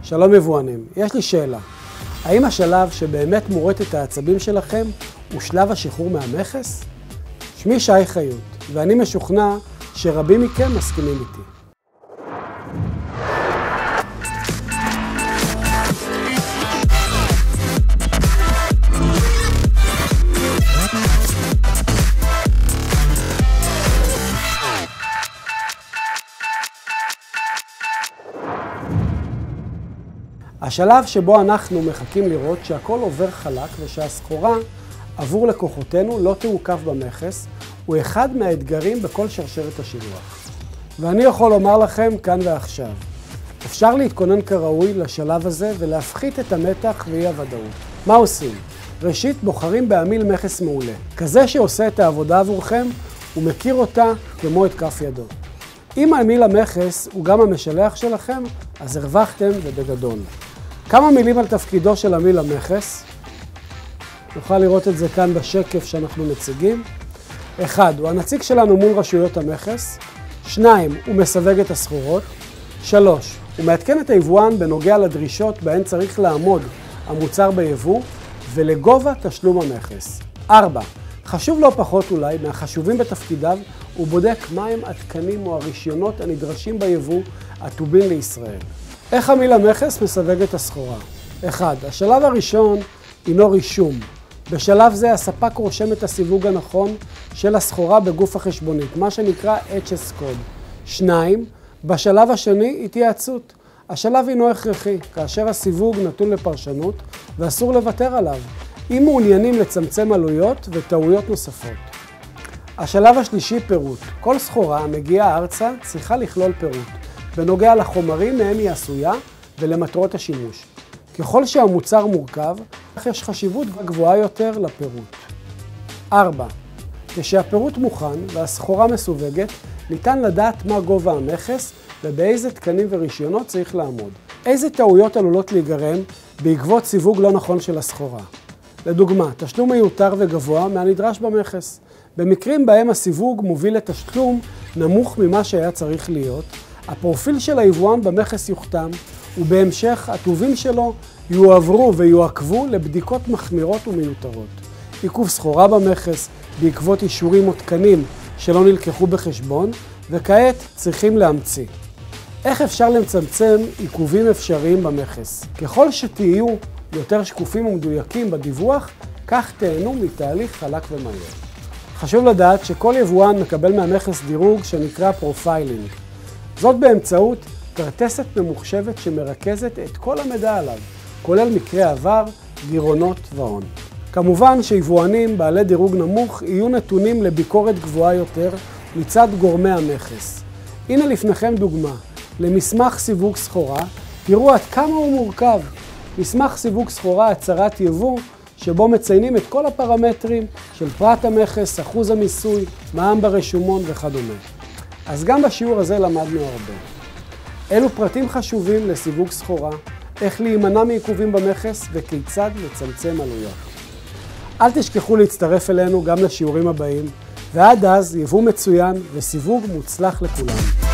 שלום יבואנים, יש לי שאלה. האם השלב שבאמת מורט את העצבים שלכם הוא שלב השחרור מהמכס? שמי שי חיות, ואני משוכנע שרבים מכם מסכימים איתי. השלב שבו אנחנו מחכים לראות שהכל עובר חלק ושהסחורה עבור לקוחותינו לא תעוכב במכס, הוא אחד מהאתגרים בכל שרשרת השילוח. ואני יכול לומר לכם כאן ועכשיו, אפשר להתכונן כראוי לשלב הזה ולהפחית את המתח ואי הוודאות. מה עושים? ראשית, בוחרים בעמיל מכס מעולה. כזה שעושה את העבודה עבורכם, הוא מכיר אותה כמו את כף ידו. אם עמיל המכס הוא גם המשלח שלכם, אז הרווחתם ובגדול. כמה מילים על תפקידו של עמיל המכס. נוכל לראות את זה כאן בשקף שאנחנו מציגים. 1. הוא הנציג שלנו מול רשויות המכס. 2. הוא מסווג את הסחורות. 3. הוא מעדכן את היבואן בנוגע לדרישות בהן צריך לעמוד המוצר ביבוא ולגובה תשלום המכס. 4. חשוב לא פחות אולי מהחשובים בתפקידיו, הוא בודק מהם התקנים או הרישיונות הנדרשים ביבוא הטובין לישראל. איך עמיל המכס מסווג את הסחורה? 1. השלב הראשון הינו רישום. בשלב זה הספק רושם את הסיווג הנכון של הסחורה בגוף החשבונית, מה שנקרא HS Code. 2. בשלב השני התייעצות. השלב הינו הכרחי, כאשר הסיווג נתון לפרשנות ואסור לוותר עליו, אם מעוניינים לצמצם עלויות וטעויות נוספות. השלב השלישי פירוט. כל סחורה המגיעה ארצה צריכה לכלול פירוט, בנוגע לחומרים מהם היא עשויה ולמטרות השימוש. ככל שהמוצר מורכב, יש חשיבות גבוהה יותר לפירוט. 4. כשהפירוט מוכן והסחורה מסווגת, ניתן לדעת מה גובה המכס ובאיזה תקנים ורישיונות צריך לעמוד. איזה טעויות עלולות להיגרם בעקבות סיווג לא נכון של הסחורה. לדוגמה, תשלום מיותר וגבוה מהנדרש במכס. במקרים בהם הסיווג מוביל לתשלום נמוך ממה שהיה צריך להיות, הפרופיל של היבואן במכס יוחתם, ובהמשך הטובין שלו יועברו ויועקבו לבדיקות מחמירות ומיותרות. עיכוב סחורה במכס בעקבות אישורים או תקנים שלא נלקחו בחשבון, וכעת צריכים להמציא. איך אפשר לצמצם עיכובים אפשריים במכס? ככל שתהיו יותר שקופים ומדויקים בדיווח, כך תהנו מתהליך חלק ומהיר. חשוב לדעת שכל יבואן מקבל מהמכס דירוג שנקרא פרופיילינג. זאת באמצעות כרטסת ממוחשבת שמרכזת את כל המידע עליו, כולל מקרי עבר, גירעונות והון. כמובן שיבואנים בעלי דירוג נמוך יהיו נתונים לביקורת גבוהה יותר מצד גורמי המכס. הנה לפניכם דוגמה למסמך סיווג סחורה, תראו עד כמה הוא מורכב. מסמך סיווג סחורה הצהרת יבוא, שבו מציינים את כל הפרמטרים של פרט המכס, אחוז המיסוי, מע"מ ברשומון וכדומה. אז גם בשיעור הזה למדנו הרבה. אלו פרטים חשובים לסיווג סחורה, איך להימנע מעיכובים במכס וכיצד לצמצם עלויות. אל תשכחו להצטרף אלינו גם לשיעורים הבאים, ועד אז יבוא מצוין וסיווג מוצלח לכולם.